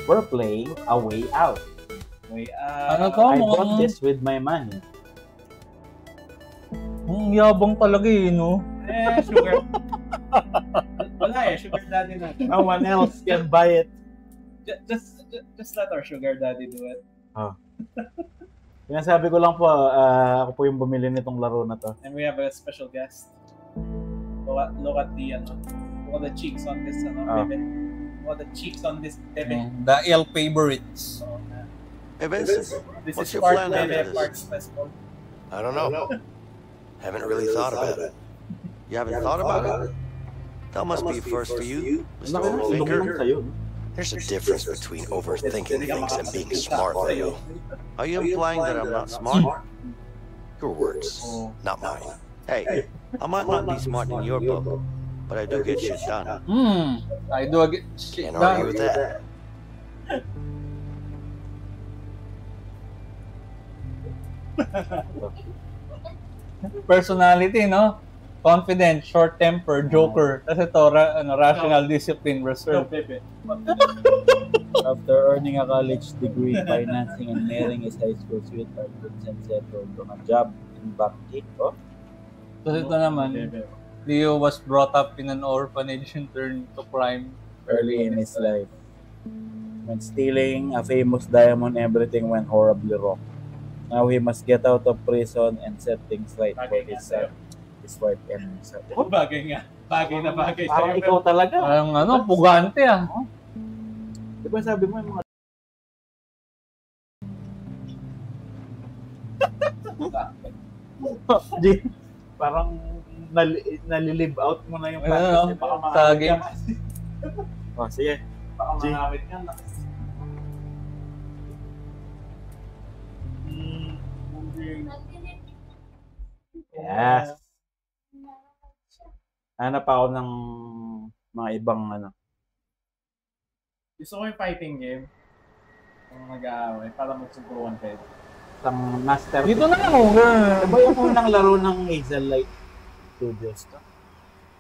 We're playing A Way Out. Ano to? I bought this with my money. Yabang talaga eh, no? Sugar. Wala sugar daddy na. No one else can buy it. Just let our sugar daddy do it. Sinasabi ko lang po, ako po yung bumili nitong laro na to. And we have a special guest. Look at the cheeks on this, baby. Look at the cheeks on this, baby. The El Favorites. Hey Vincent, This what's is your part plan after baby, this? part special. I don't know. Haven't really thought about it. You haven't thought about it? That must be a first for you, Mr. Overthinker. There's a difference between overthinking things and being smart, Leo. Are you implying that I'm not smart? Your words, not mine. Hey, I might not be smart in your book, but I do get shit done. I do get shit Can't argue with that. Personality, no? Confident, short temper, joker. Tapos ito, rational, discipline, reserve. After earning a college degree, financing and marrying his high school sweetheart, Vincent settled on a job in banking. Tapos ito naman, Leo was brought up in an orphanage and turned to crime Early in his life. When stealing a famous diamond, everything went horribly wrong. Now he must get out of prison and set things right for his son, his wife, and himself. Bagay nga. Bagay na bagay. Parang ikaw talaga. Parang pugante ah. Di ba sabi mo yung mga... Parang nalilive out mo na yung fantasy. Baka sa game. Sige. Baka manawit ka na. Yes. Hanap ako ng mga ibang Gusto ko yung fighting game. Kung mag-aaway, para magsubukan kayo. Isang master. Dito na lang ako. Diba yung unang laro ng Hazel Light Studios to?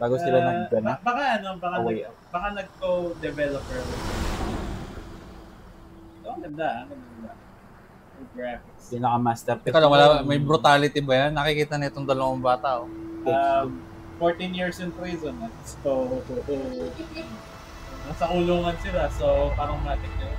Bago sila nag-gana? Baka nag-co-developer. Ito, ang ganda. Yung graphics. Pinaka-master. Teka lang, may brutality ba yan? Nakikita na itong dalawang bata. 14 years in prison. So, nasa kulungan sila. So, parang matik nyo.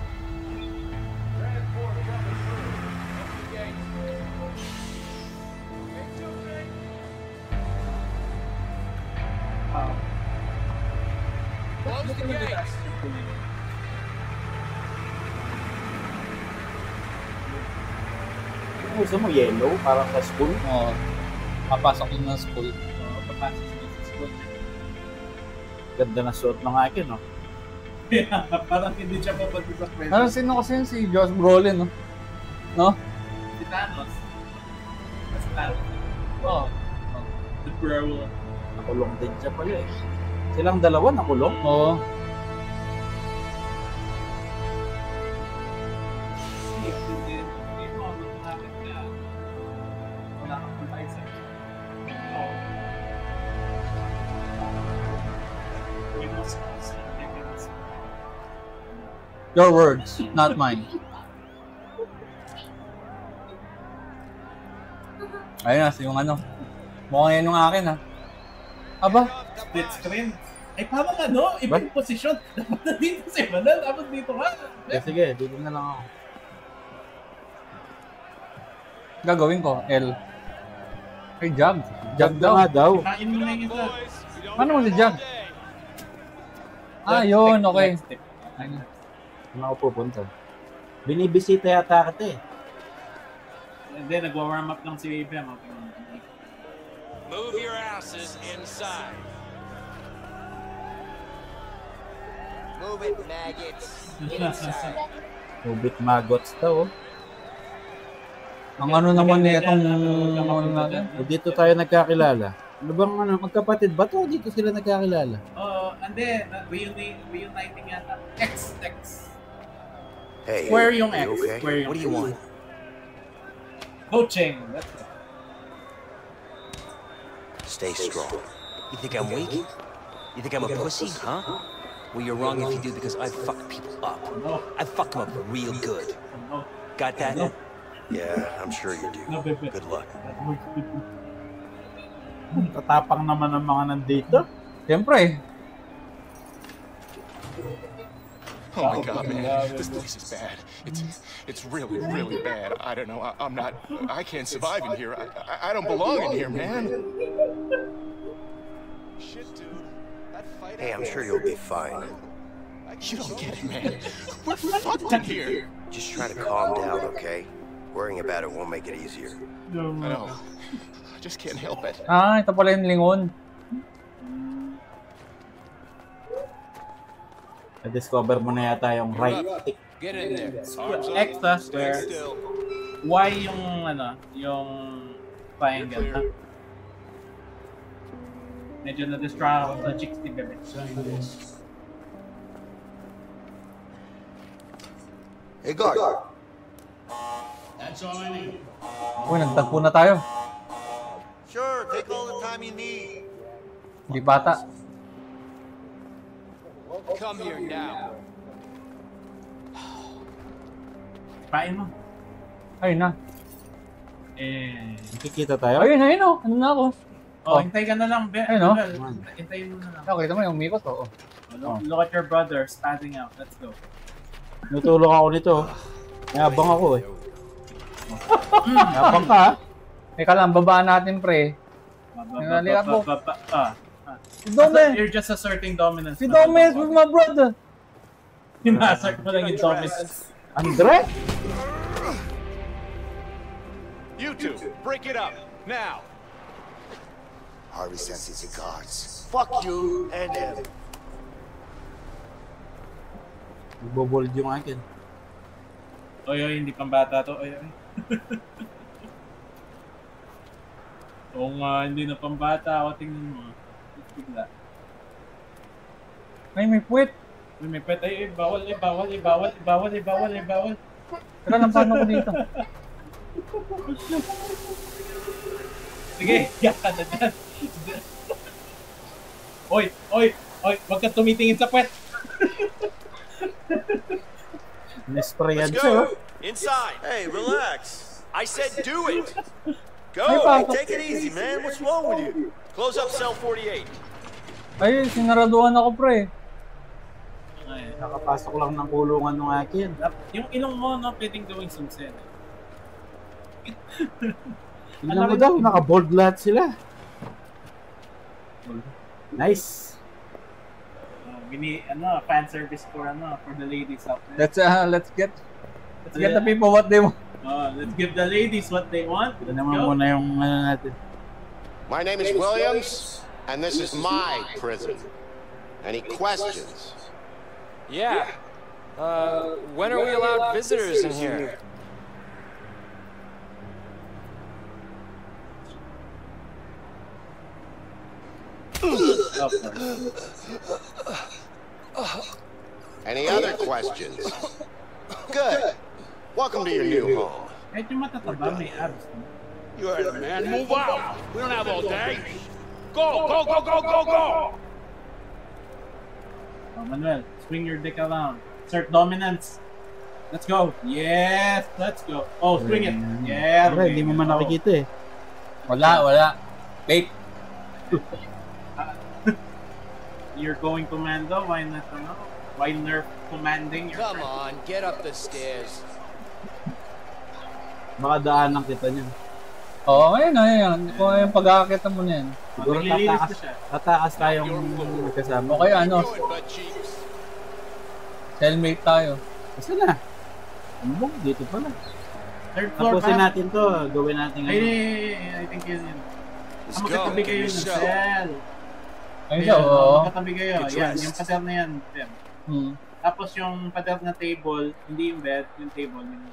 Close the gates. Gusto mo yellow? Parang sa school? Oo. Papasok din ng school. Papasok sila sa school. Ganda na suot ng akin, no? Parang hindi siya papunta sa prison. Ano, sino kasi yun? Si Josh Brolin, no? No? Si Thanos. Si Thanos. Oo. The Bro. Nakulong din siya pala eh. Silang dalawa nakulong? Oo. Your words, not mine. Ayun na, yung mukhang yan yung akin ha. Aba? Split screen. Ay, parang ibang posisyon. Dapat na dito si Manan, dapat dito ka. Sige, dito na lang ako. Gagawin ko, L. Ay, jog. Jog daw. Kain mo na yung isa. Paano mo si jog? Yun, okay. Ayun. Saan ako pupunta? Binibisita yata kita eh. Hindi, nagwa-warm up lang si Abraham. Move your asses inside. Move it, maggots. Inside. Ubit maggots daw. Ang ano naman itong natin? Dito tayo nagkakilala. Ano bang magkapatid ba to? Dito sila nagkakilala. Hindi. Reuniting yata. X. Hey, Square yung X. okay? Square yung What do you want? Coaching. That's it. Stay strong. You think I'm weak? You think I'm a pussy, huh? Well, you're wrong if you do because I fuck people up. No. I fuck them up real good. No. Got that? No. Yeah, I'm sure you do. No, baby. Good luck. Tatapang naman ng mga nandito. Siyempre. Oh my God, man, this place is bad. It's really, really bad. I don't know. I can't survive in here. I don't belong in here, man. Shit, dude. That fight. Hey, I'm sure you'll be fine. You don't get it, man. We're fucked in here. Just try to calm down, okay? Worrying about it won't make it easier. I know. I just can't help it. Ah, ito pala yung lingon. Na-discover mo na yata yung right tick. Get in there. Arms X up. square. Stay still. Y yung yung triangle. Ha? Medyo na-distract ako sa chicks ni Bebe. Hey, guard. Uy, nagtagpo na tayo. Sure, take all the time you need. Hindi bata. Come here now. Pain mo. Ayun na. Nakikita tayo? Ayun, ayun o. Ano na ako? Oh, hintay ka na lang, Be. Ayun, oh. Hintayin mo na lang. Okay, ito mo yung umikot o. Look at your brother spazzing out. Let's go. Natulog ako nito. Nabang ako eh. Nabang ka ha? Teka lang, babaan natin pre. Nalikat mo. Si Dome! You're just asserting dominance. Si Dome is with my brother! Inassert mo lang yung dominance. Andre? You two, break it up now. Harvey sends his guards. Fuck you and him. Nagbobold yung akin. Oy, hindi pang bata to. Oy. Oo nga, hindi na pang bata. Ako tingnan mo. Bigla. Ay, may puwet! May pet. Ay, bawal. Teka lang, paano ko dito? Sige, yak ka na dyan. Oy, wag ka tumitingin sa pet. Nesprayan Let's siya. go. Inside. Hey, relax. I said do it. Go. Hey, Hey, Papa. take it easy, man. What's wrong with you? Close up cell 48. Ay, sinaraduhan ako pre. Ay, Nakapasok lang ng kulungan ng akin. yung ilong mo, no, pwedeng gawing sumsen. Tingnan mo daw, naka-bold lahat sila. Nice. Fan service for the ladies out there. Let's get the people what they want. Let's give the ladies what they want. Ito Let's naman go. muna yung natin. My name is Williams, and this is my prison. Any questions? Yeah. When are we allowed visitors in here? Any other questions? Good. Welcome to your new home. Kahit yung matataba, may abs. No? You heard him, man. Move out. We don't have all day. Go. Oh, Manuel, swing your dick around. Assert dominance. Let's go. Yes, let's go. Oh, swing it. Yeah. Pero hindi mo man nakikita eh. Wala. Wait. You're going commando. Why not? Why nerf commanding your Come friend? on, get up the stairs. Baka daanan kita niyan. Oo, ayun. Kung yung pag-aakita mo niyan. Siguro Naglilinis na siya. tataas tayong magkasama. Okay, ano, Good, butt cheeks. cellmate tayo. Kasi na. Ano? Dito pala. Third floor Tapusin pa. natin to. Gawin natin Ay, ngayon. I think yun. Let's go. Magkatabi kayo Give ng me a show. cell. Ayun daw, oo. Magkatabi kayo. Get Yan, dressed. yung pader na yan. Tim. Tapos yung pader na table, hindi yung bed, yung table. Yung...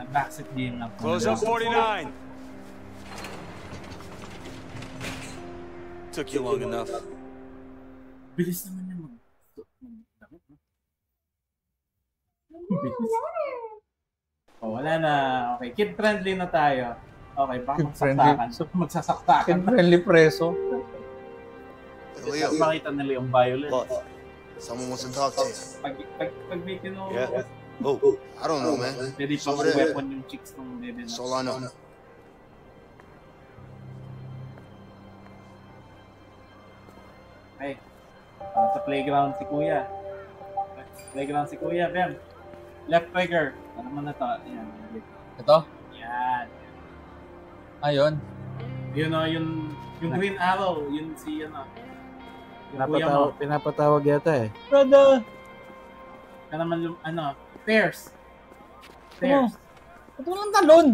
Backseat game na. Close up 49. Took you long enough. Bilis naman yung mag-damit, no? Bilis. Oh, wala na. Okay, kid-friendly na tayo. Okay, baka Friendly. magsasaktakan. Friendly preso. Leo, Makita nila yung violence. look, someone wants to talk to you. Pag may kino, Yeah. Oh, I don't know, man. pwede pa Over there. weapon yung chicks ng bebe na. That's all I know. Ay, sa playground si Kuya. Playground si Kuya, Bem. Left trigger. Ano man na to? Yan. Ito? Yan. Ayun. Yun o, yung green arrow, yun si ano. Yung kuya mo. Pinapatawag yata eh. Brother! Ka naman yung ano, stairs. Ano? Stairs. Ito lang talon!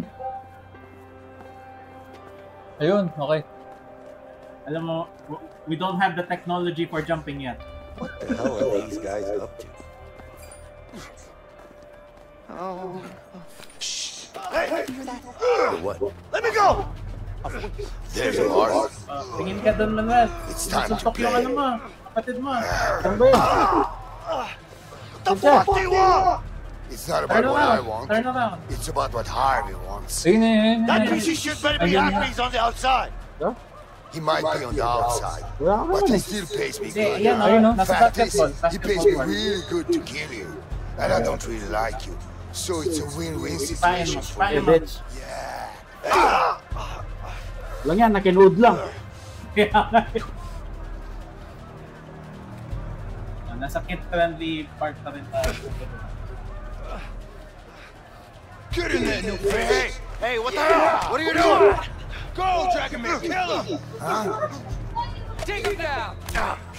Ayun, okay. Alam mo, we don't have the technology for jumping yet. what the hell are these guys up to? Oh. What? Let me go! There's a Lars. Tingin ka doon, Manuel. It's time to Suntok yung play. ano mo, kapatid mo. Ano ba yun? What the fuck do you want? It's not about Turn what I around. want. Turn around. It's about what Harvey wants. Ayun, ayun, That ayun. piece of shit better be happy he's on the outside. Huh? He might be on the outside, Wala ka but naman he eh. still pays me Hindi, good. yan o. Ayun, no? Nasa Fact is, basketball. he pays me Basketball. really good to kill you, and I don't really like you. So it's a win-win Pain situation mo. for Pain you. mo. Bitch. Yeah. Lang yan, nakinood lang. Nasa kid-friendly part na rin tayo. Get in there, new hey! Hey, what the hell? What are you doing? Go, Dragon Man, kill him! Huh? Take him down!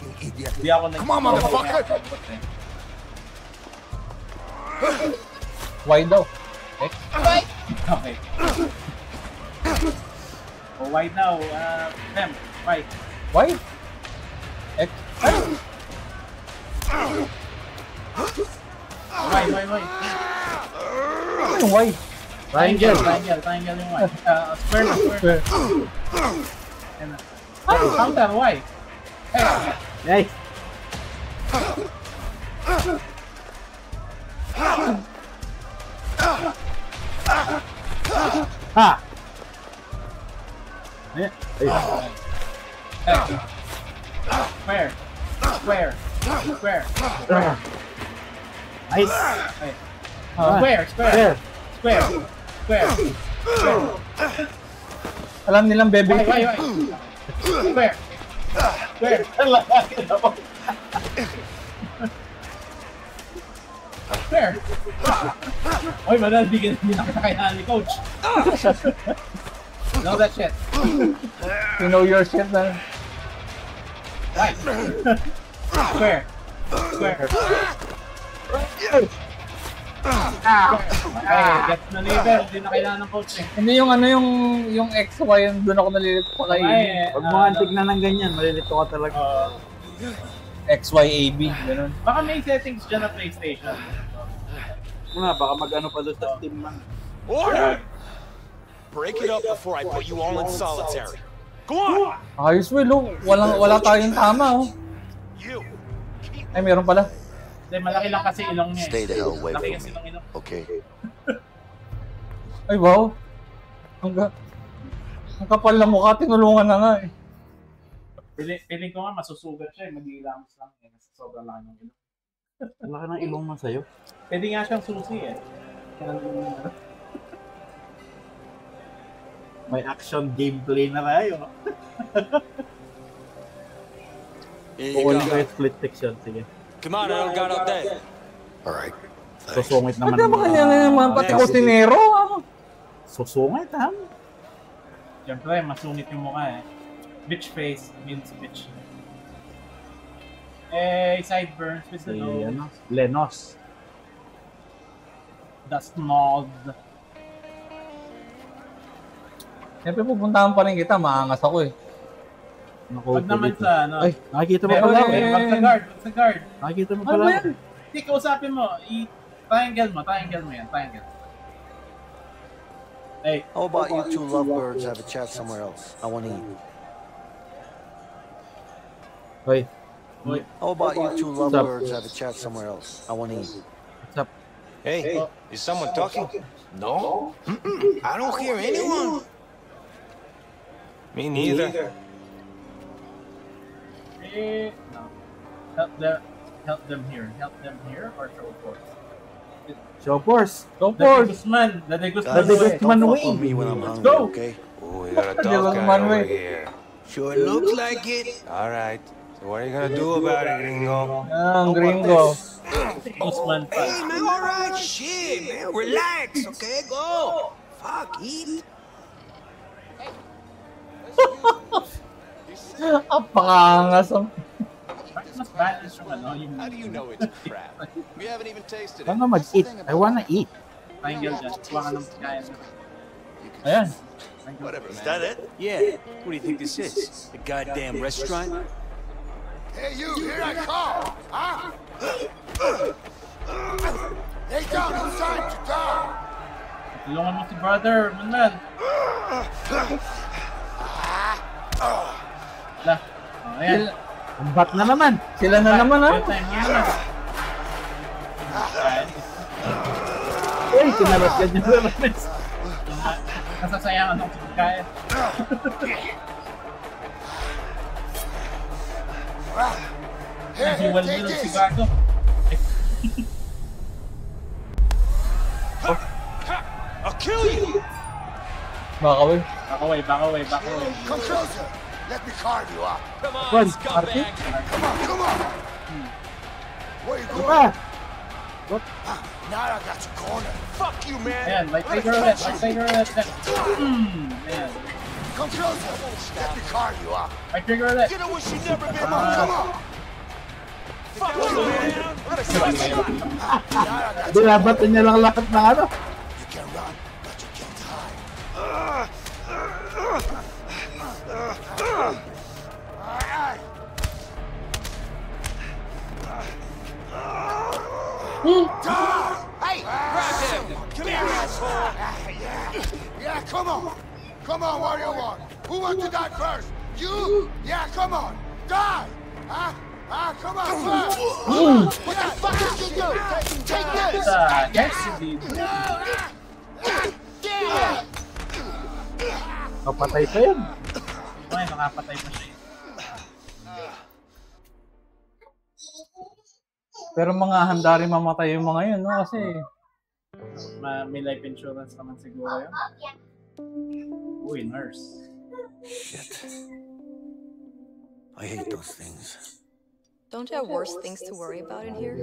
You idiot. Di ako nag- Come on, motherfucker! Why daw? Okay. Oh, why now? Ma'am, why? Why? X? Why? Ano why? Triangle yung why. Square na, square. Ayan na. Counter, why? Hey! Ha! Eh, ay. Square. Nice! Ay. Ah. Square. Alam nilang bebe. Why? Square. Square. Oy, manal, di na kakayahan ni Coach. Know that shit. You know your shit na. Right. Square. Ay, gets na level. Di na kailangan ng coach eh. Hindi yung ano yung XY yung doon ako nalilito pa kay Huwag mo nga tignan ng ganyan, malilito ka talaga. XYAB, ganun. Baka may settings dyan na PlayStation. Muna, baka mag-ano pa doon sa Steam man. Order! Break it up before I put you all in solitary. Go on! Ayos, Will, oh. Wala tayong tama, oh. You! Ay, meron pala. Hindi, malaki lang kasi ilong niya eh. Stay the hell away Laki from kasi me. ng ilong. Okay. Ay, wow. Ang kapal na mukha, tinulungan na nga, eh. Piling ko nga masusugat siya eh. Mag-ilamos lang eh. Kasi sobrang laki ng ilong. Ang laki ng ilong man sa'yo. Pwede nga siyang susi eh. May action gameplay na tayo. Here you Kukunin ko go. yung split section, sige. Come on, I don't got all day. Alright. Susungit naman. Ano ba kanya naman? Pati kusinero, ano? Susungit, ha? Siyempre, masungit yung mukha eh. Bitch face means bitch. Sideburns with the Si, nose. ano, Lenos. Dust mold. Siyempre pupuntahan pa rin kita, maangas ako, eh. Naku, Wag naman kulit. sa ano. Ay, nakikita mo Meron pala. eh. Wag sa guard. Nakikita mo Ano pala. ba yan? Hindi, kausapin mo. Triangle mo yan. Triangle. Hey, How about you two lovebirds have a chat somewhere else? I want to eat. Hoy, How about you two lovebirds have a chat somewhere else? I want to eat. what's up? Hey, is someone talking? No? I don't hear anyone. Me neither. No. Help them here. Help them here or show force? Show force. The Guzman. The Guzman. The Guzman Don't fuck way. with me when I'm Let's hungry, go. okay? Oh, we got a Di tough ba guy naman, over wey? here. Sure looks like it. All right. So what are you gonna do about it, gringo? Ang gringo. Guzman pa. Hey, man, all right. Shit, man. Relax, okay? Go. Fuck, eat. Ang pakangas. Mas balance yung ano, yung How do you know it's crap? We haven't even tasted it. Ano mag-eat? I wanna eat. triangle dyan. Kuha ka ng kaya na. Ayan. Whatever, Is man. that it? Yeah. What do you think this is? A goddamn restaurant? Hey, you, here I come! Huh? Lay down, it's time to die! Tulungan mo si brother, Manuel. Wala. Oh, ayan. Ang bat na naman. Sila na naman, ha? Real time yan na. Ayan. Uy, kinalat ka niya. Nasasayangan ng pagkain. Here, Si Waldo take si this! Gago. I'll kill you! Baka, wey. Back away. Come closer! Let me carve you up! Come on, Run, scumbag. Come on! Where you going? Ah, Now I got you cornered. Fuck you, man. Ayan, light finger ulit. Ayan. Come closer! Let me carve you up! Light finger ulit. You know what she never been Come on! Fuck you, man. What a shot. Now I got you. binabatan niya lang lahat ng ano. You can run, but you can't hide. Alright. Hey, grab him! Come here, asshole! Yeah, come on! Come on, what do you want? Who wants to die first? You? Yeah, come on! Die! Huh? Come on, first! What the fuck did you do? Take this! Yes, indeed. Kapatay pa yan. Okay, nakapatay pa siya. Pero mga handa rin mamatay yung mga yun, no? Kasi, May life insurance naman siguro yun. Uy, nurse. Shit. I hate those things. Don't you have worse things to worry about in here?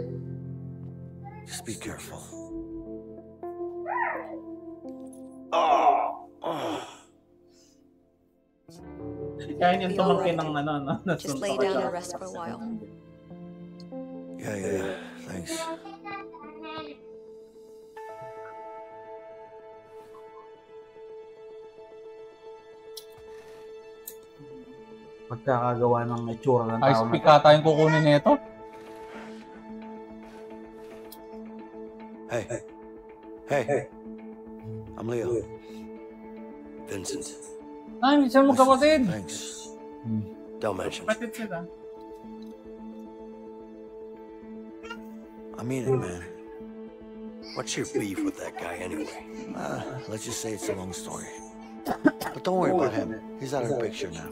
Just be careful. Kaya niyan tumangkin ng ano, no? Just lay down and rest for a while. Yeah. Thanks. Pagkakagawa ng itsura ng ice tao na pick ata yung kukunin nito. Hey. I'm Leo. Vincent. Ah, hindi siya magkapatid. Thanks. Don't mention it. Patid sila. I mean it, man. What's your beef with that guy anyway? Let's just say it's a long story. But don't worry about him. He's out of the picture now.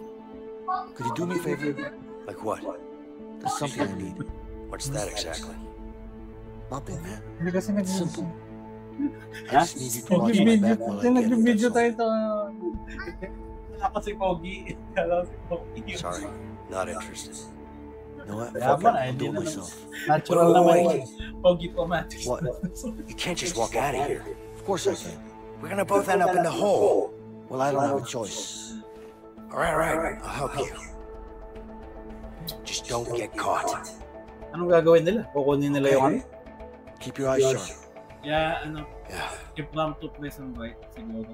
Could you do me a favor? Like what? There's something I need. What's that exactly? Nothing, man. Hindi kasi Simple. nag-video. I just need you to watch my back while I get it. Nag-video That's tayo all. ito. Ako si Pogi. Kala si Pogi. Sorry, not interested. You know what? Yeah, Fuck but it. I I'll do it didn't- myself. Natural naman yun. Pogi Tomatis. What? You can't just walk out of here. Of course I can. We're gonna both end up in the hole. Well, I don't have a choice. All right. I'll help you. Just don't get caught. Anong gagawin nila? Kukunin nila yung ano? Keep your eyes sharp. Yeah, ano, Yeah. keep them to prison break, siguro.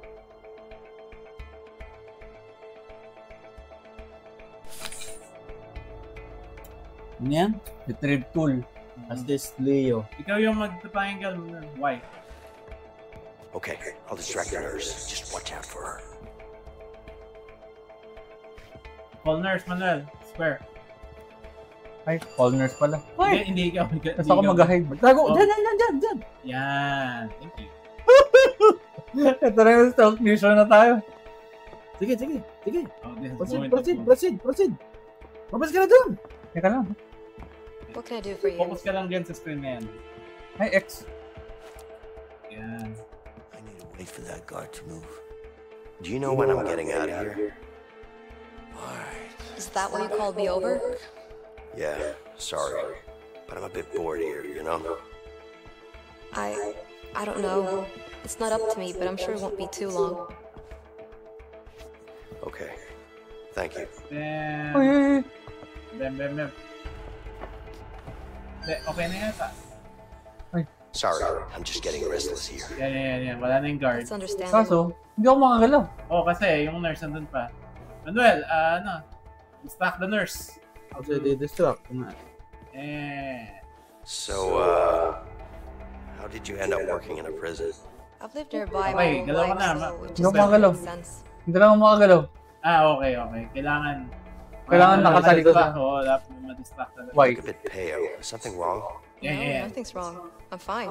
Ano yan? Retrieve tool. Assist Leo. Ikaw yung mag-triangle mo na. Why? Okay, I'll distract the nurse. Just watch out for her. Call nurse, Manuel. Square. Ay, call nurse pala. Hindi ikaw. Tapos ako mag-hide. Tago! Oh. Dyan! Yan. Thank you. Ito na yung stealth mission na tayo. Sige. Oh, this is Proceed. Mabas ka na dun. Teka lang. What can I do for you? Focus ka lang dyan sa screen na yan. Ay, X. Yan. I need to wait for that guard to move. Do you know when I'm getting out of here? Alright. Is that why you called me over? Yeah, sorry. But I'm a bit bored here, you know? I don't know. It's not up to me, but I'm sure it won't be too long. Okay. Thank you. Bam. Bam. Okay na yata. Sorry, I'm just getting restless here. Yan. Wala na yung guard. It's understandable. Kaso, hindi ako makagalaw. Oh, kasi yung nurse nandun pa. Manuel, distract the nurse. Kasi di-distract. So, how did you end up working in a prison? I've lived nearby Okay, my galaw whole ka na. life, so it Hindi just ako makagalaw. makes sense. Hindi lang ako makagalaw. Okay. Kailangan Nakatalito ka. na. Oo, dapat ma-distract talaga. Why? Look a bit pale. Is something wrong? No, Yeah. nothing's wrong. I'm fine.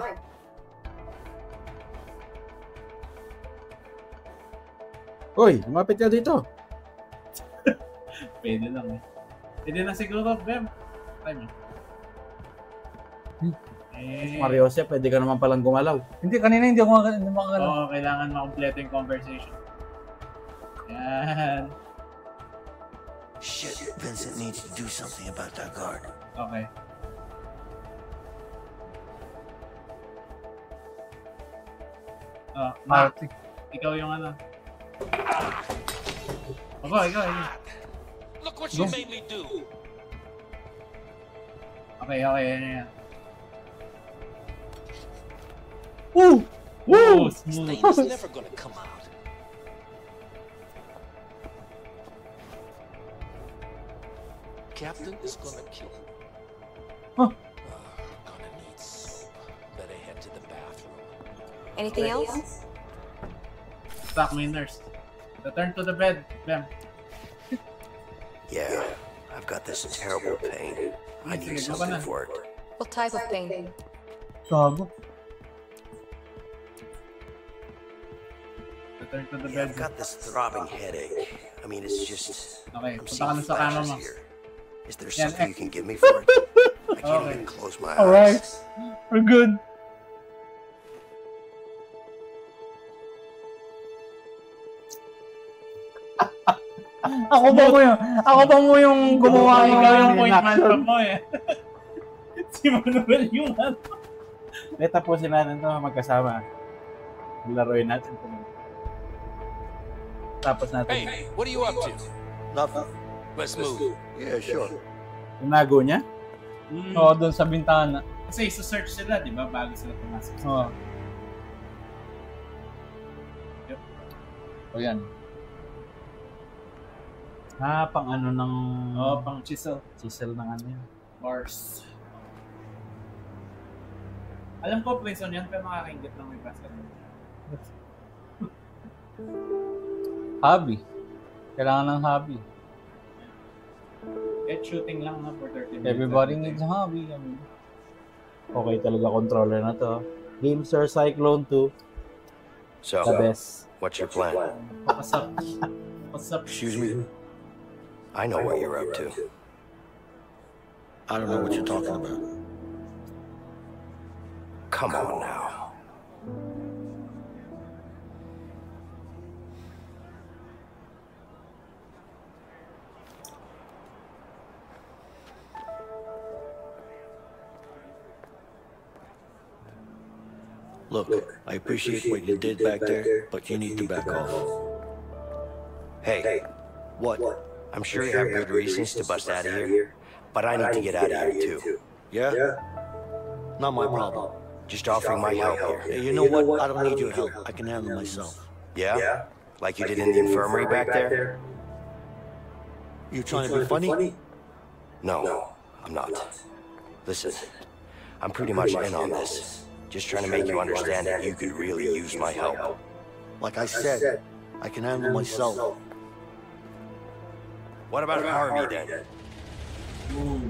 Hoy, lumapit ka dito. Pwede lang eh. Pwede na siguro, Bem. Try mo. Mario Jose, pwede ka naman palang gumalaw. Hindi, kanina hindi ako makagalaw. Oo, kailangan makompleto yung conversation. Yan. Shit, Vincent needs to do something about that guard. Okay. Mark, ikaw yung ano. Ikaw. Look what you made me do. Okay, yan. Woo! Smooth. Stain is never gonna come out. Captain is gonna kill him. Huh? Gonna need soap. Better head to the bathroom. Anything else? Stop me, nurse. Return to the bed, Bem. Yeah, I've got this terrible pain. I need something for it. What type of pain? Gago. Return to the Yeah, bed. I've got this throbbing headache. I mean, it's just... Okay, I'm punta ka seeing na sa kama flashes mo. here. Is there Yan, something you can give me for it? I can't Okay. even close my Alright. eyes. We're good. Ako pa mo yung gumawa Ikaw yung ng point man action. mo eh. Si Manuel yung ano. Tapusin natin ito magkasama. Laruin natin. Tapos natin. Hey, what are you up to? Nothing. Let's move. Yeah, sure. Tinago niya? Oo, doon sa bintana. Kasi isa-search sila, di ba? Bago sila pumasok. Oo. O yan. Pang ano ng... Pang chisel. Chisel ng ano yan. Bars. Alam ko, prison yan, pero makakaingit lang may basket. Hobby. Kailangan ng hobby. Get shooting lang na for 30 minutes. Everybody needs a hobby. I mean. Okay talaga controller na to. GameStar Cyclone 2. So, The best. what's your plan? What's up? Excuse me? I know what you're up to. I don't know what you're talking about. Come on now. Look, I appreciate what you did back there, but you need to back off. Hey, What? I'm sure you have good reasons to bust out of here, but I need to get out of here too. Yeah? Not my problem. Just offering my help Hey, here. you know what? I don't need your help. I can handle myself. Yeah? Like you did in the infirmary back there? You trying to be funny? No, I'm not. Listen, I'm pretty much in on this. Just trying to make you understand that you could really use my help. Like I said, I can handle myself. What about Harvey then? Ooh.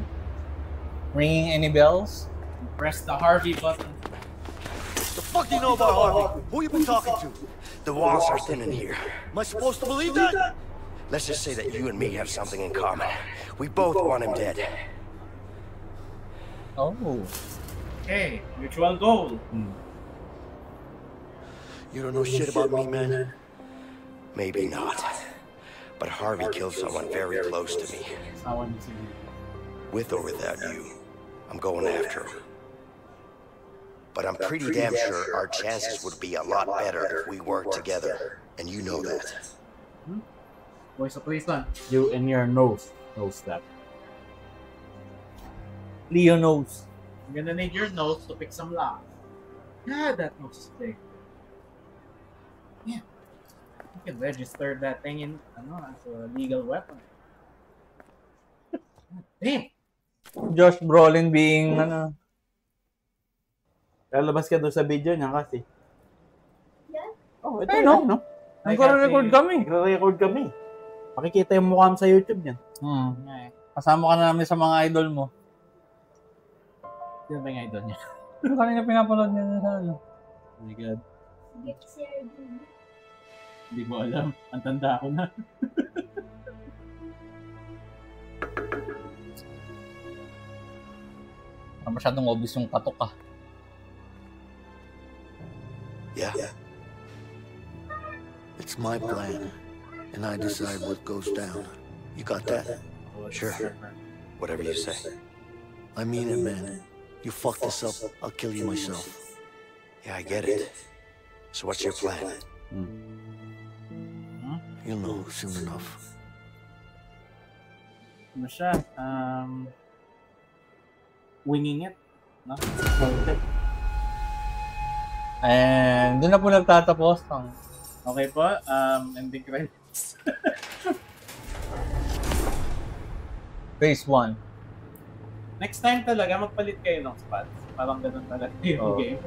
Ringing any bells? Press the Harvey button. The fuck do you know about Harvey? Who you been talking to? The walls are thin in here. Am I supposed to believe that? Let's just say that you and me have something in common. We both want him dead. Oh. Okay, mutual goal. You don't know shit about me, man? Maybe not. But Harvey killed someone very close to me. With or without you, I'm going after him. But I'm pretty damn sure our chances would be a lot better if we worked together. And you know that. Voice of reason. You and your nose knows that. Leo knows. I'm gonna need your nose to pick some lock. Yeah, that nose is big. Yeah. You can register that thing in as a legal weapon. Damn! Josh Brolin being Lalabas ka doon sa video niya kasi. Oh, ito no? Nagre-record kami. Nagre-record kami. Makikita yung mukha mo sa YouTube niyan. Kasama ka na namin sa mga idol mo. Sino ba yung idol niya? Kanina pinapanood niya sa ano. Oh my God. Hindi mo alam. Ang tanda ko na. Masyadong obvious yung patok ka. Yeah. It's my plan, and I decide what goes down. You got that? Sure. Whatever you say. I mean it, man. You fuck this up, I'll kill you myself. Yeah, I get it. So what's your plan? You'll know soon enough. Ano siya? Winging it. No? And doon na po nagtatapos ang okay po, ending credits. Phase 1. Next time talaga, magpalit kayo ng spots. Parang ganun talaga yung game.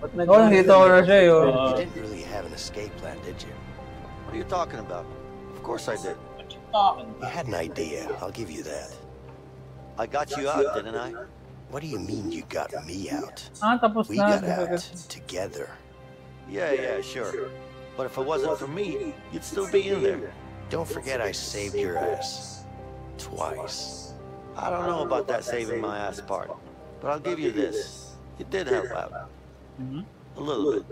Oo, nandito ko na siya yun. You didn't really have an escape plan, did you? What are you talking about? Of course I did. What you talking You about? had an idea, I'll give you that. I got you out, didn't I? What do you mean you got me out? Tapos We na. got out together. Yeah, sure. But if it wasn't for me, you'd still be in there. Don't forget I saved your ass. Twice. I don't know about that saving my ass part, but I'll give you this. You did help out. A little bit.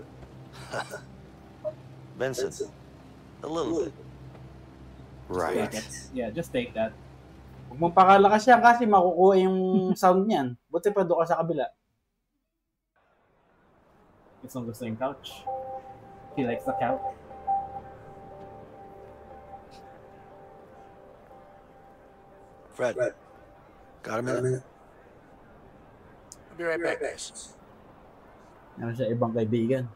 Benson, a little bit. Right. Yeah, just take that. Huwag mong pakalakas yan kasi makukuha yung sound niyan. Buti pa doon ka sa kabila. Gusto yung couch. He likes the couch. Fred, got a minute? I'll be right back, guys. Ano siya, ibang kaibigan.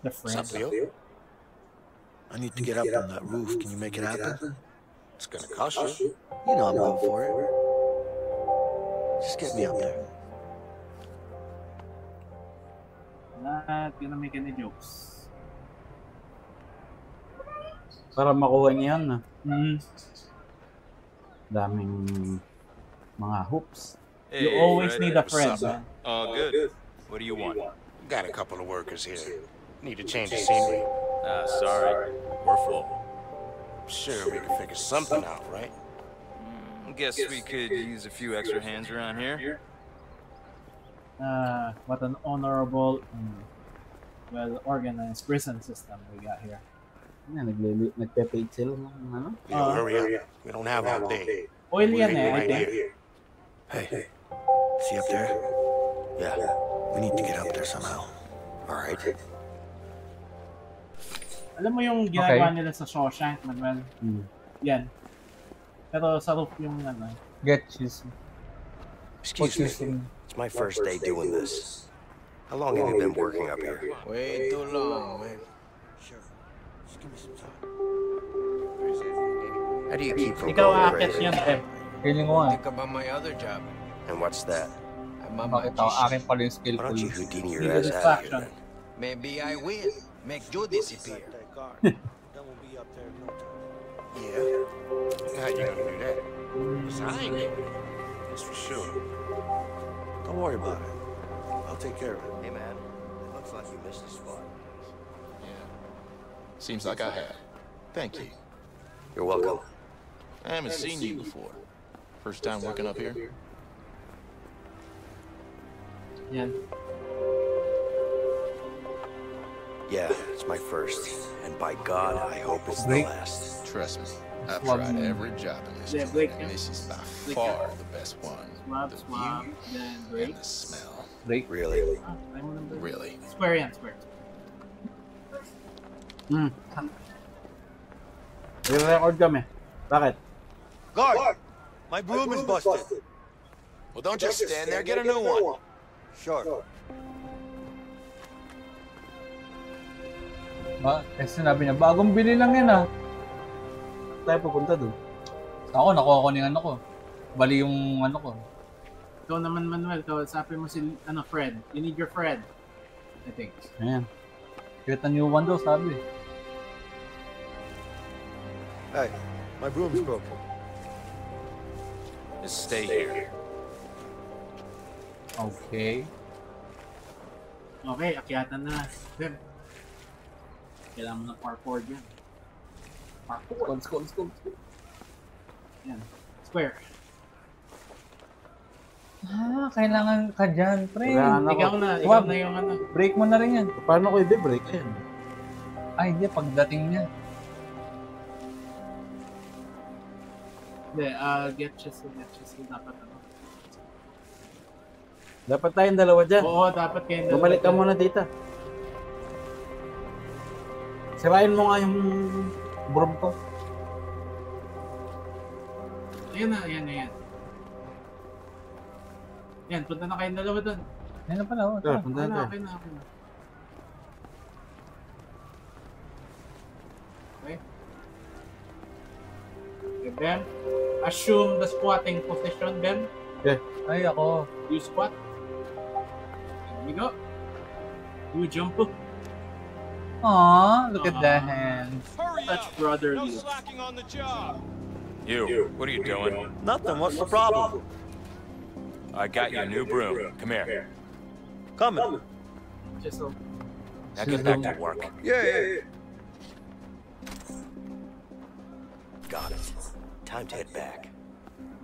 The What's up, friend. Leo? I need to get up on that roof. Can you make it happen? It's gonna cost you. You know I'm good for it. Just get me up there. Not gonna make any jokes. Para makuha niya yan, daming mga hoops. You always need a friend, man. Good. What do you want? Got a couple of workers here. Need to change the scenery. Sorry. We're full. Sure, we can figure something out, right? Guess we could use a few extra hands around here. What an honorable, well-organized prison system we got here. Nagpe-paid sila ng ano? Leo, hurry up. We don't have all day. Oil We're yan leaving I right think. here. Hey, see up there? Yeah, we need to get up there somehow. All right. Alam mo yung ginagawa nila sa Shawshank, Manuel? Yan. Pero sa roof yung Get cheese. Excuse me. It's my first day doing this. How long have you been working up here? Way too long, man. Sure. Just give me some time. How do you keep from Ikaw going aakyat crazy? yan, Em. Feeling ko Think about my other job. And what's that? I'm a Makita ko magician. akin pala yung skill Why ko. don't you Houdini your Need a ass out of here distraction. then? Maybe I will. Make you disappear. Then we'll be up there in no time. Yeah? How you gonna do that? 'Cause I ain't doing it. That's for sure. Don't worry about it. I'll take care of it. Hey, man. Looks like you missed a spot. Yeah. Seems like I have. Thank you. You're welcome. I haven't seen you before. First time working up here? Yan. Yeah, it's my first. And by God, I hope it's the Blake. last. Trust me, I've Swab. tried every job in this Yeah, joint, Blake, and yeah. this is by Blake, far the best one. Swab, The swab, view then break. and the smell. Break. Really? Ah, tayo mo ng break. Really. Square yan, square. I-record kami. Bakit? Guard! My broom is busted. Well, don't just stand there. Get a new one. Sure. Sinabi niya, bagong bili lang yan ah. Tayo pupunta doon. Ako, nakuha ko ng ano ko. Bali yung ano ko. Ikaw naman, Manuel, kausapin mo si Fred. You need your Fred. I think. Ayan. Get a new one daw, sabi. Hey, my broom's broken. Just stay here. Okay. Okay, akyatan na. Bem. Kailangan mo ng parkour dyan. Parkour. Let's go. Yan. Square. Kailangan ka dyan, pre. Kailangan ako. Ikaw na yung ano. Break mo na rin yan. Paano ko i-break? Ayan. Ay, hindi. Pagdating niya. Hindi, get chisel. Dapat ano. Dapat tayong dalawa dyan. Oo, dapat kayo. Bumalik ka muna dito. Sirain mo nga yung broom ko. Ayan na, yan. Yan, punta na kayong dalawa doon. Yan na pala. Tara, punta na. Okay na. Okay. Okay, Ben. Assume the squatting position, Ben. Ay, ako. You squat. Here we go. You jump. Aw, look at that hand. Hurry Such up! brotherly. No slacking on the job. You, what are you doing? Nothing. What's the problem? I got you a new broom. Come here. Coming. Chisel. Now get back to work. Yeah. Got it. Time to head back.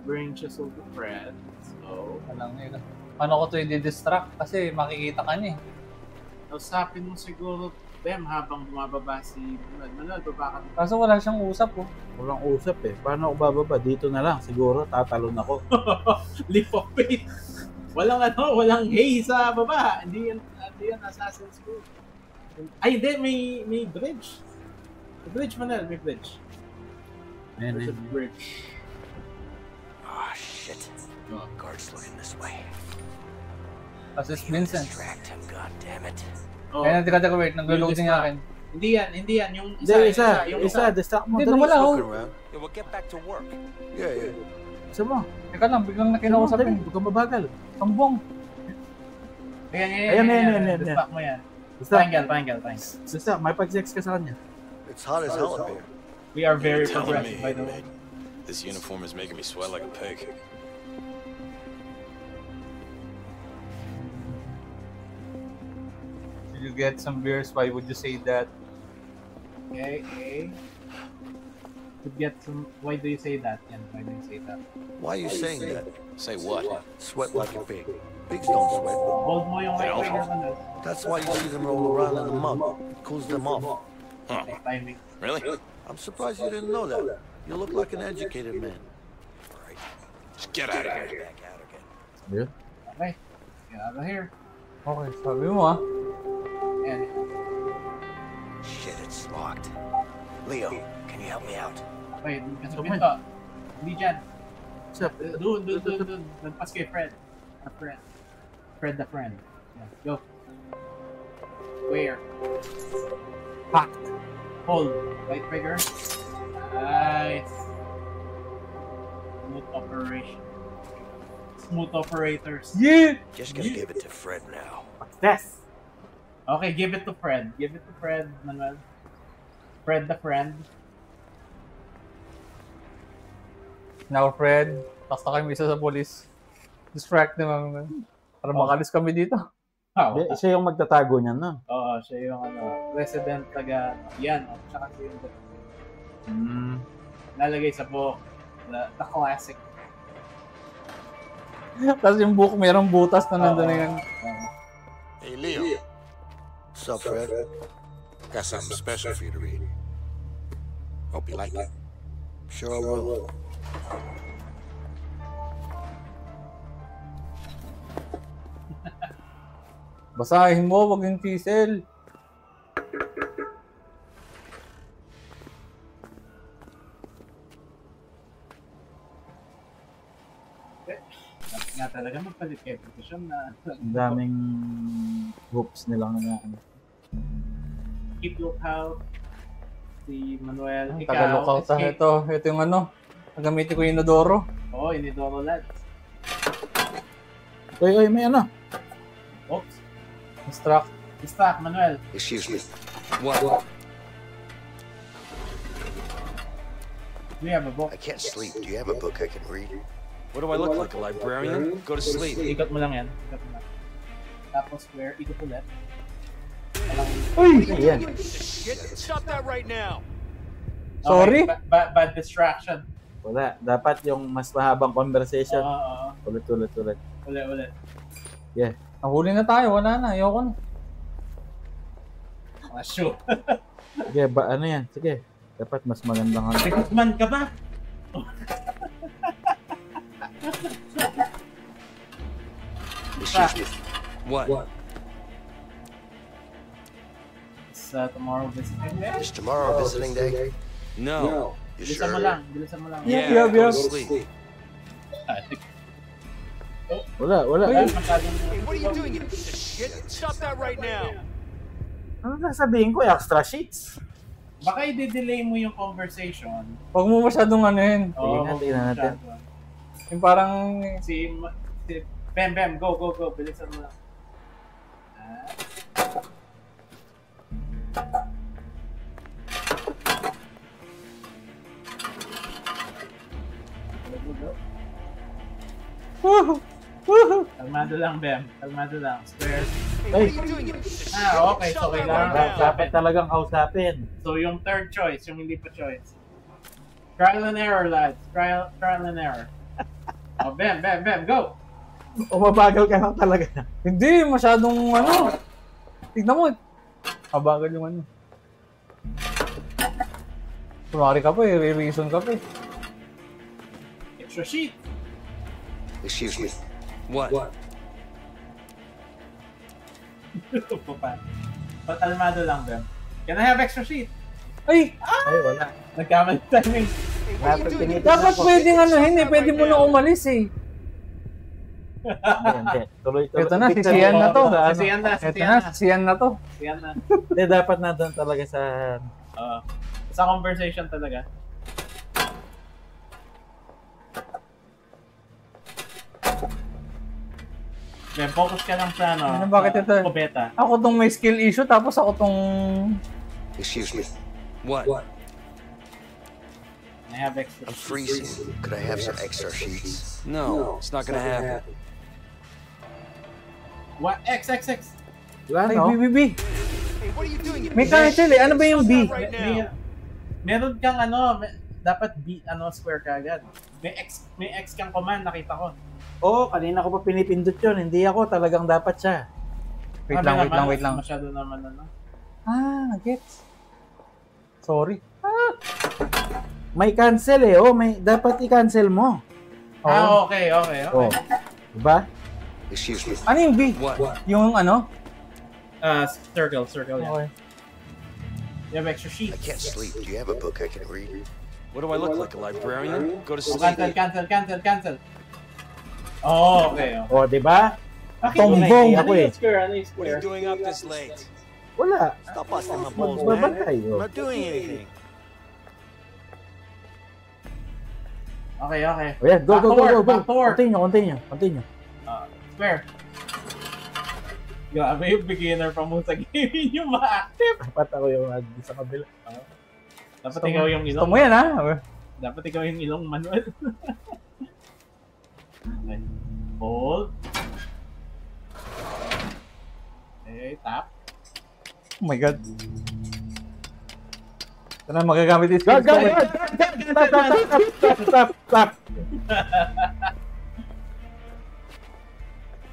Bring chisel to Fred. So, Walang nila. Paano ko to i-distract? Kasi makikita ka niya eh. usapin mo siguro, Bem, habang bumababa si Manuel, baba ka. Kaso wala siyang usap oh. Walang usap eh. Paano ako bababa? Dito na lang. Siguro tatalon ako. Leap of faith. Walang hay sa baba. Hindi yan Assassin's Creed. Ay, hindi, may bridge. May bridge, Manuel, may bridge. Ayan, There's a ayan. bridge. Ah, shit. Guard's looking this way. Kasi Vincent. Distract him, goddammit. Oh, Kaya teka, wait. Nag-load din akin. Hindi yan. Yung Hindi, yung isa. Distract mo. Hindi, Dali. nawala oh. Looking around. Yeah, well, get back to work. Yeah. Isa mo. Teka lang, biglang Dali, nakinausapin. huwag kang mabagal. Kambong. Ayan. Distract mo yan. Basta, Triangle. basta, may pag-sex ka sa kanya. It's hot as hell up here. We are very You're telling progressive, me, by the way. This uniform is making me sweat like a pig. Did you get some beers? Why would you say that? Okay. To get some. Why do you say that? Yan, why do you say that? Why are you saying that? Say what? Sweat like a pig. Pigs don't sweat. Hold mo yung right finger, Manuel. That's why you see them roll around in the mud. It cools them off. Huh. Timing. Really? I'm surprised you didn't know that. You look like an educated man. Just get out of here. Back out again. Yeah. Okay. Get out of here. Okay, sabi mo ah. And Shit, it's locked. Leo, can you help me out? wait, kasi pinto. Hindi dyan. What's up? Doon. Nagpas kay Fred. Fred the friend. Yeah, go. Where? Packed. Hold. Right trigger. Nice. Smooth operators. Yeah! Just gonna give it to Fred now. Yes! Okay, give it to Fred. Give it to Fred, Manuel. Fred the friend. Now, Fred, takta kami isa sa polis. Distract naman. Para makalis kami dito. Siya yung magtatago niyan, no? Oo, siya yung resident taga, yan, tsaka siya yung lalagay sa book, the classic. Kasi yung book, mayroong butas na nandun na yan. Hey, Leo. What's up, Fred? Got something special for you to read. Hope you like it. Sure I will. Basahin mo, wag yung chisel. Nga talaga magpalit kayo position na Ang daming hoops nilang na keep lookout. Si Manuel, ikaw. Taga-lookout na ito. Ito yung gagamitin ko yung inodoro. Oo, inidoro lads. Oy, may ano? Oops. Distract, Manuel. Excuse me. What? Do you have a book? I can't sleep. Do you have a book I can read? What do I look like, a librarian? Go to sleep. Ikot mo lang yan. Ikot mo lang. Tapos square, ikot ulit. Uy! Ayan. Stop that right now. Sorry? Okay, bad distraction. Wala. Dapat yung mas mahabang conversation. Oo. Ulit. Ulit. Yeah. Nahuli na tayo, wala na. Ayoko na. Sure. Sige, ano yan? Sige. Dapat mas magandang ano. Tikman ka ba? Excuse me. What? Is tomorrow visiting day? Is tomorrow visiting day? No. You Bilisan mo sure? lang. Yeah, go to sleep. Wala. Hey, what are you doing, you piece of shit? Stop that right now. Ano sasabihin ko? Extra sheets. Baka i-delay mo yung conversation. Huwag mo masyadong yun. Tingnan natin. Yung parang... Si Bem, go. Bilisan mo lang. Kalmado lang, Bem. Kalmado lang. Square. Ay! Okay. So, kailangan Dapat talagang kausapin. So, yung third choice, yung hindi pa choice. Trial and error, lads. Trial and error. Oh, Bem, go! Umabagal ka lang talaga. Hindi, masyadong Tignan mo. Kabagal yung Kumari ka pa re-reason ka pa Extra sheet. Excuse me. What? Patalmado lang, Bem. Can I have extra sheet? Ay, wala. Nagkamali timing. Dapat pwedeng pwede mo na umalis eh. Hindi. Tuloy. Ito na, sisiyan na to. Sisiyan na. to. Hindi, dapat nandun talaga sa... Sa conversation talaga. Then, focus ka lang sa bakit ito? Kubeta. Ako tong may skill issue, tapos ako tong... Excuse me. What? I have extra I'm freezing. Could I have some extra sheets? No, it's not gonna happen. What? X. Wala, Ay, no? B. Hey, what are you doing, you May piece of cancel eh. Ano ba yung B? right now? Meron kang dapat B, square ka agad. May X kang command, nakita ko. Oo, kanina ko pa pinipindot yun. Hindi ako. Talagang dapat siya. Wait lang. Masyado naman Gets. Sorry. May cancel eh. Dapat i-cancel mo. Okay. Oh. Diba? Excuse me. Ano yung B? What? Yung Circle. Okay. You have extra sheets. I can't sleep. Do you have a book I can read? What do I look like, a librarian? Go to sleep. Cancel. Oh, okay. O, diba? Tombong. Ako eh. What are you doing up this late? Wala. Stop busting my balls, man. Magbabantay. I'm not doing anything. Okay. O yan, go. Back to work. Continue. Square. Grabe yung beginner pa mo sa game yung ma-active. Dapat ako yung sa kabila. Dapat ikaw yung ilong. Gusto mo yan, ha? Dapat ikaw yung ilong, Manuel. Okay. Hold. Okay, tap. Oh my God. Ito na, magagamit yung skills ko. Stop!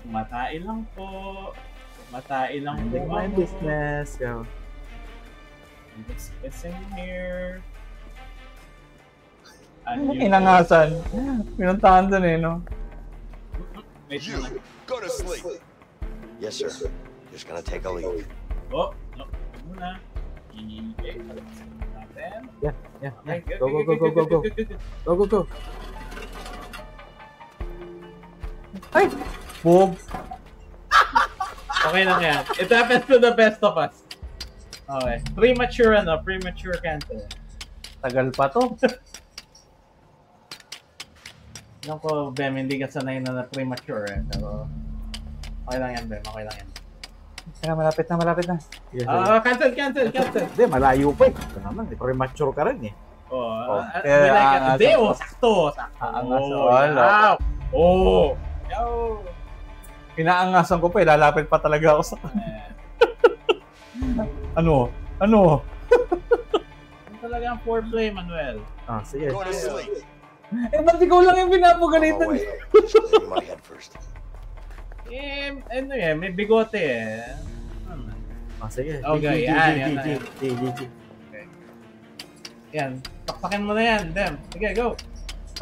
Matain lang po. Matain lang po. My business. Go. It's in here. Inangasan. Pinuntahan dun eh, no? You, go to sleep. Yes, sir. Just gonna take a leak. Oh, no. Muna. Okay. Natin. Yeah. Okay, Go. Go. Ay! Bob! Okay lang yan. It happens to the best of us. Okay. Premature cancel. Tagal pa to. Alam ko, Bem, hindi ka sanay na premature eh. Pero, okay lang yan, Bem. Okay lang yan. Kaya malapit na. Yes, Cancel. Hindi, malayo pa eh. Ito naman, premature ka rin eh. Sakto. Aangas. Wow. Oh. Yo. Inaangasan ko pa eh. Lalapit pa talaga ako sa Ano? Ano talaga ang foreplay, Manuel? Sige. Go to sleep. Eh, ba't ikaw lang yung pinapagalitan? My head first. May bigote eh. Sige. Okay, yan. Yan. Takpakin mo na yan, Dem. Sige, go.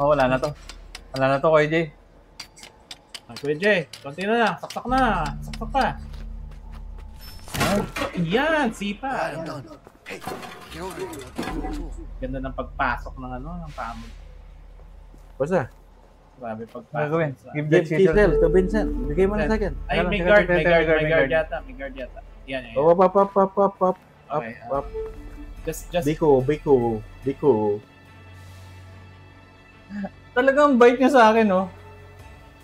Wala na to. Kuya Jay. Kuya Jay, konti na lang. Saksak na. Saksak pa. Yan, sipa. I'm done. Hey, get over here. Ganda ng pagpasok ng ng pamo. Basta. Grabe pagpasok. Gagawin. Give Give Chisel to Vincent. Bigay mo na sa akin. Ay, may guard yata. Yan. Up. Okay, Up. Just Biko. Talagang bite niya sa akin, no?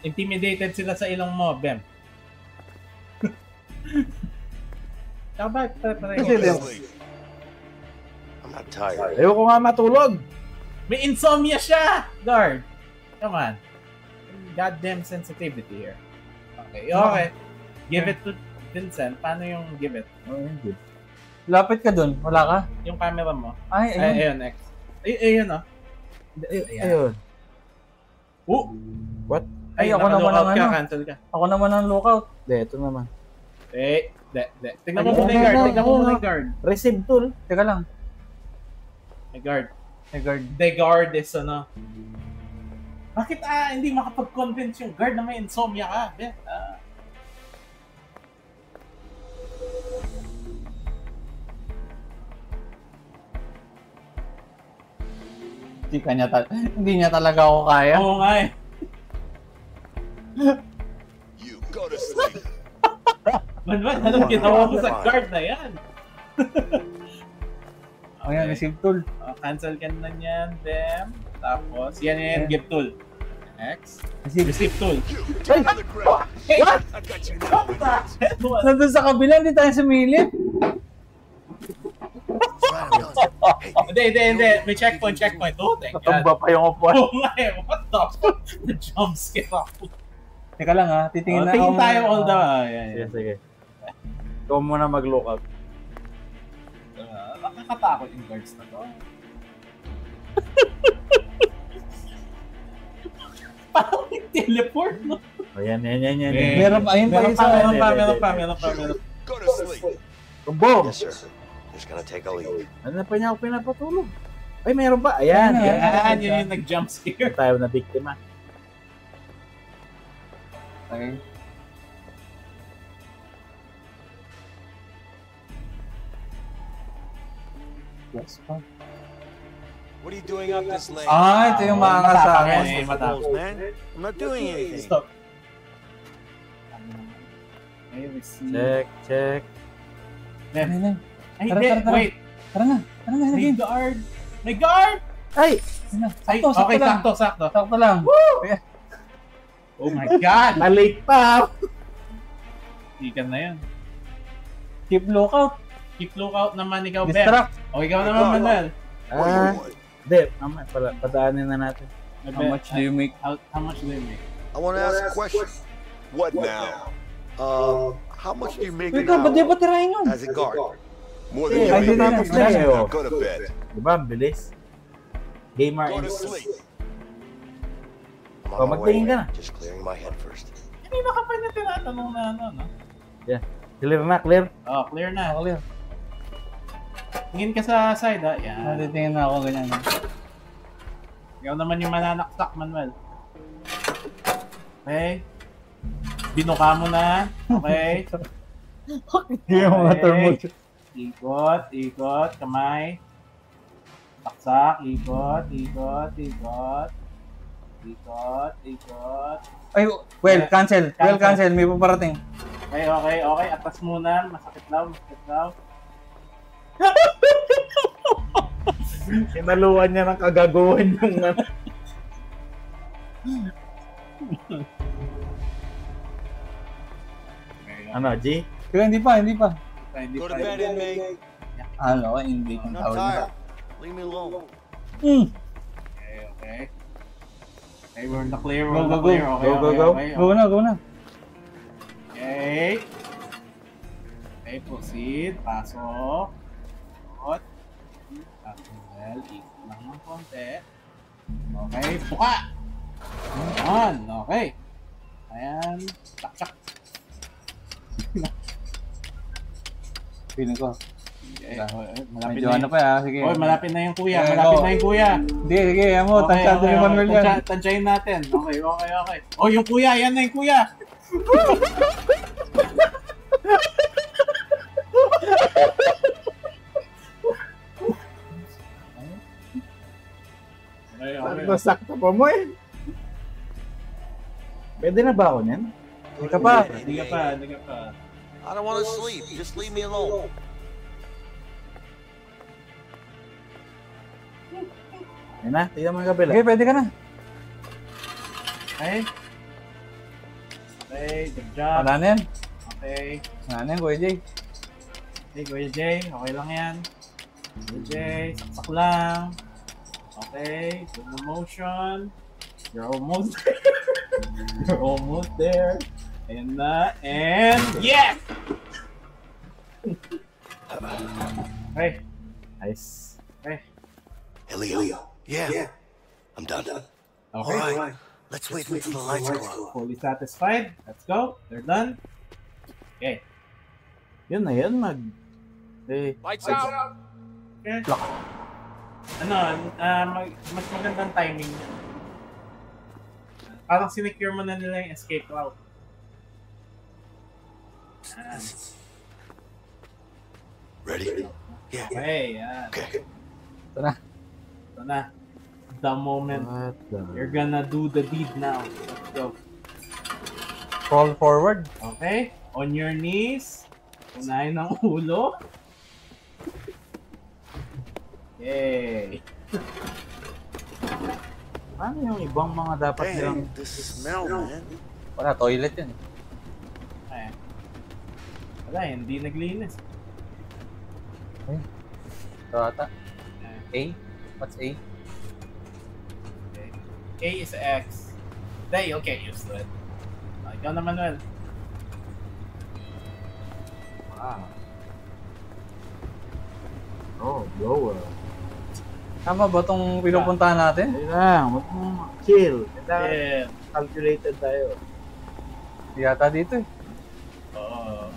intimidated sila sa ilong mo, Bem. Tsaka I'm not tired. Ayoko nga matulog. May insomnia siya, guard. Come on. Goddamn sensitivity here. Okay. Give it to Vincent. Paano yung give it? Lapit ka dun. Wala ka? Yung camera mo. Ay, ayun. Next. Ayun, oh. Ayun. What? Ay, ako naman ang ano. Cancel ka. Ako naman ang lookout. Ito naman. Tignan mo muna yung guard. Receive tool. Teka lang. May guard. The guard is ano. Bakit hindi makapag-convince yung guard na may insomnia ka? Hindi niya talaga ako kaya. Oo nga eh. You go to sleep. Man, anong ginawa mo sa guard na yan? Ayan, receive tool. Cancel ka na yan, Dem. Tapos, yan, give tool. Next. Receive tool. Down to the ground. What? I got you now. Nandun sa kabila, hindi tayo sumilip. Hindi. May checkpoint. Oh, thank God. Tumba pa yung upuan. Oo nga eh. What the fuck? Na-jump scare ako. Teka lang ha, titingin na. Tingin tayo all the... Sige. Ikaw muna mag-lookout. Nakakatakot yung guards na to. Parang may teleport, no? Ayan. Meron pa. Go to sleep. Kumbong! Yes, sir. Just gonna take a leak. Ano pa niya ako pinapatulog? Ay, meron pa. Ayan. Yun yung nag-jump scare. Tayo na biktima. Okay. Yes pa. What are you doing up this late? Ito yung maangas sa akin. Man, I'm not doing anything. Stop. Check. Ay, Tara. wait. Tara na. May guard! Ay! Okay, sakto. Sakto lang. Oh my God! Late pa! Ikan na yun. Keep lookout. Keep lookout naman ikaw, Ben. Distract. O, ikaw naman, Manuel. Hindi. Padaanin na natin. How much do you make? How much do you make? I want to ask a question. What now? How much do you make Wait an ka, ba't di hour ba tirahin yun? as a guard? More Eh, than you make. tapos na eh, oh. Go to bed. Diba, ang bilis. Gamer Go to Inc. sleep. I'm Oh, on my way. magtingin ka na. Just clearing my head first. Hindi na ka pa niya tinatanong na ano, no? Yeah. Clear na, clear. Oh, clear na. Clear. Tingin ka sa side, ha? Yan. Natitingin na ako ganyan. Ikaw naman yung mananaksak, Manuel. Okay. Binuka mo na. Okay. Yung mga thermal. Ikot, ikot, kamay. Taksak, ikot, ikot, ikot. Ikot, ikot. Ay, well, cancel. Well, cancel. May paparating. Okay, okay, okay. Atas muna. Masakit daw, masakit daw. Sinaluan niya ng kagaguhin ng ano. Ano, G? Kaya hindi pa, hindi pa. Hindi Go to pa. bed, inmate. Ano, hindi kong I'm tawag na. tired. Leave me alone. Hmm. Okay, okay. Okay, we're in the clear, Go, we're in go, the go. clear. Okay, Go, go, okay, go. okay, Go na, go na. Okay. Okay, proceed. Pasok. Ikot. Well, ikot lang ng konti. Okay, buka! Ayan, okay. Ayan, tsak-tsak. Feeling ko. Okay, malapit Medyo na ano yung... pa ah, sige. Oy, malapit na yung kuya, Yeah, malapit go. na yung kuya. Hindi, sige, yan mo. Tansyado ni Manuel yan. Tansyahin natin. Okay, okay, okay. Oh, yung kuya, yan na yung kuya. Okay, okay. Masakto pa mo eh. Pwede na ba ako niyan? Hindi ka pa. Hindi ka pa, hindi ka pa. I don't want to sleep. Just leave me alone. Yan na, tignan mo yung kabila. Okay, pwede ka na. Okay. Okay, good job. Wala na yan. Okay. Wala na yan, Kuya Jay. Okay, Kuya Jay. Okay lang yan. Kuya Jay, saksak lang. Okay, good motion. You're almost there. You're almost there. Ayan na. And yes! Okay. Nice. Okay. Hey, Leo. Yeah. I'm done. Okay. All right. Let's wait until the lights go out. Fully satisfied. Let's go. They're done. Okay. Yun na yan, Eh, Lights out. Okay. Ano, mas magandang timing. Parang sinecure mo na nila yung escape route. Ready? Yeah. Okay, yan. Okay. Ito na. Ito na. The moment. what the... You're gonna do the deed now. Let's go. Crawl forward. Okay? On your knees. Unahin ng ulo. Yay! Paano yung ibang mga dapat nilang... Dang, this smell, man. Wala, toilet yan. Ayan. Wala, hindi naglinis. Ito ata. A? What's A? Okay. A is X. Then you'll get used to it. Ikaw na, Manuel. Wow. Oh, blower. Tama ba itong pinupuntahan natin? Ayun lang, huwag mong chill. Kailangan Yeah. calculated tayo. Hindi yata dito eh. Oo.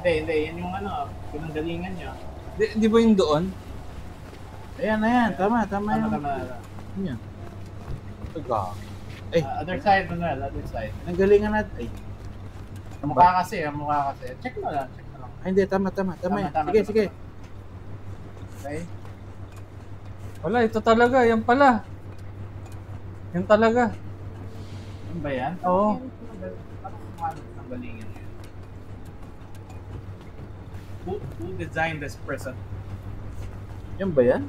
Hindi. Yan yung ano, pinanggalingan niya. Di ba yung doon? Ayan, ayan. Tama yung... Tama. Yan. Taga. Other side, Manuel. Other side. Nanggalingan natin. Ay, Mukha kasi. Check mo lang. ay, hindi. Tama yan. Sige. Okay. Wala, ito talaga. Yan pala. Yan talaga. Ano ba yan? Oo. Parang pinanggalingan niya. Who designed this prison? Yan ba yan?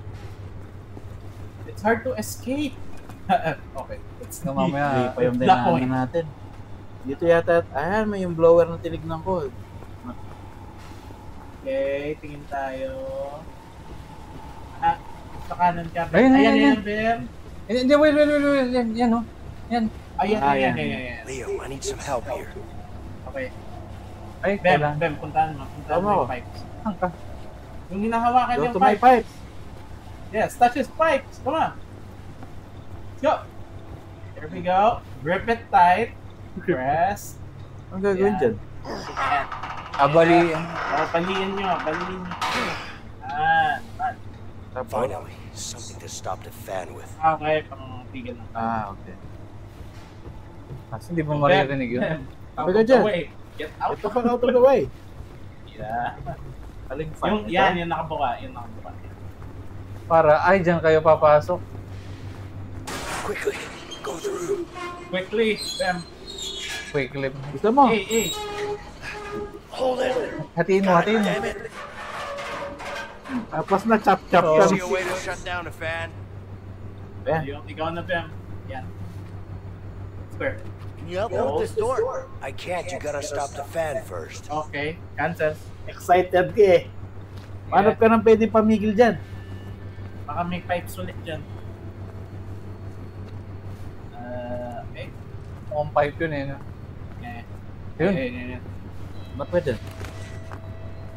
It's hard to escape. Okay. It's na mamaya. Hindi pa yung Black point. dinaanan natin. Dito yata, ayan, may yung blower na tinignan ko. Okay, tingin tayo. Sa kanan ka, Ben. Ayun, Ayan, ayun, ayan, Ben. Hindi, wait. Yan, oh. Yan. Ayan. Leo, I need some help here. Okay. Ay, Ben, kailangan. Ben, puntahan mo. Puntahan mo yung pipes. Saan ka? Yung hinahawakan Go yung to my pipes. pipes. Yes, touch his pipes. Come on. Let's go. Here we go. Grip it tight. Press. Ang gagawin dyan? Abaliin. Baliin nyo. Finally, something to stop the fan with. Okay, pang tigil lang. Okay. Kasi hindi mo maririnig yun. Out of the way. Get out. Ito pa out of the way. Yeah. Aling fan. Yung nakabuka. Para, ay, dyan kayo papasok. Quickly, go through. Quickly, Bam. Quick clip. Gusto mo? Hey. Hold it. Hatiin mo. Damn it. Tapos na chop ka. See a way to shut down the fan? Ikaw na, Bam. Yan. Square. Can you help me with this door? I can't. You gotta stop the fan first. Okay. Cancel. Excited ka eh. Manap ka nang pwede pamigil dyan. Baka may pipes ulit dyan. Okay. Mukhang pipe yun eh. No? Okay. Yun. Yeah. Ba't pwede?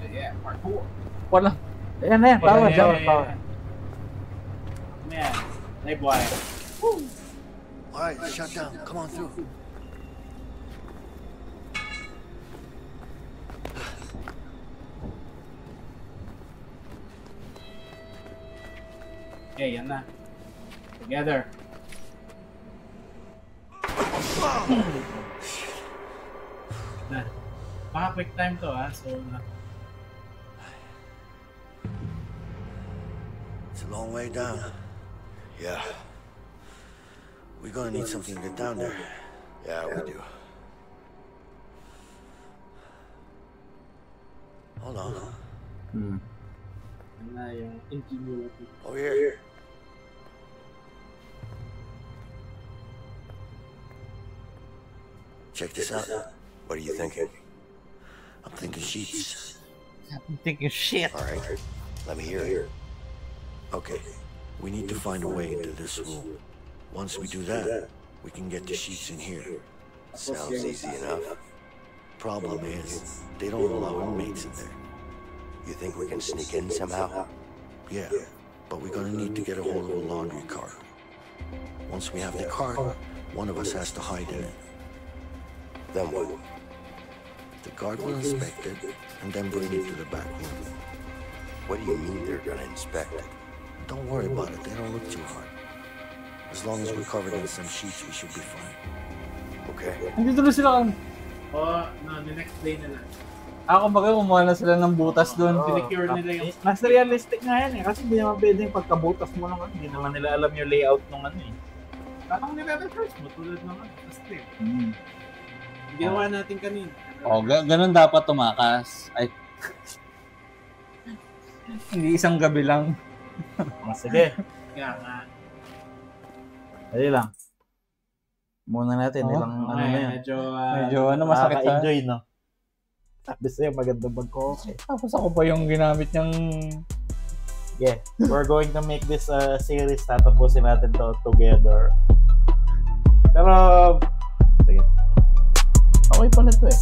Yeah, parkour. Wala. Ayan na yan. Power. Man, hey boy. Alright, shut down. Come on through. Okay, yan na. Together. Na. Baka quick time to so It's a long way down. Yeah. We're gonna need something to get down there. Yeah, we do. Hold on. yan na yung ingenuity. Over here. Check this out. What are you thinking? I'm thinking sheets. I'm thinking shit. All right, let me hear it. Okay, we need to find a way into this room. Once we do that, we can get the sheets in here. Sounds easy enough. Problem is, they don't allow inmates in there. You think we can sneak in somehow? Yeah, but we're gonna need to get a hold of a laundry cart. Once we have the cart, one of us has to hide in it. Then what? The guard will inspect it, and then bring it to the back room. What do you mean they're gonna inspect it? Don't worry about it, they don't look too hard. As long as we're covered in some sheets, we should be fine. Okay. Nandito na sila kan. The next day nila. Kumbaga kumuha na sila ng butas doon. Pinicure nila yung... Mas realistic nga yan eh. Kasi hindi naman pwedeng pagkabutas mo naman. Hindi naman nila alam yung layout ng ano eh. Parang nire-reverse mo tulad naman sa strip. Ginawa natin kanina. Ganun dapat tumakas. Ay. Hindi isang gabi lang. Sige. Kaya nga. Dali lang. Muna natin. Ilang ano na yan. Medyo masakit sa... Enjoy no? Sabi sa'yo magandang mag-coffee. Tapos ako pa yung ginamit niyang... Yeah. We're going to make this series. Tatapusin natin to together. Pero... Sige. Okay pala to eh.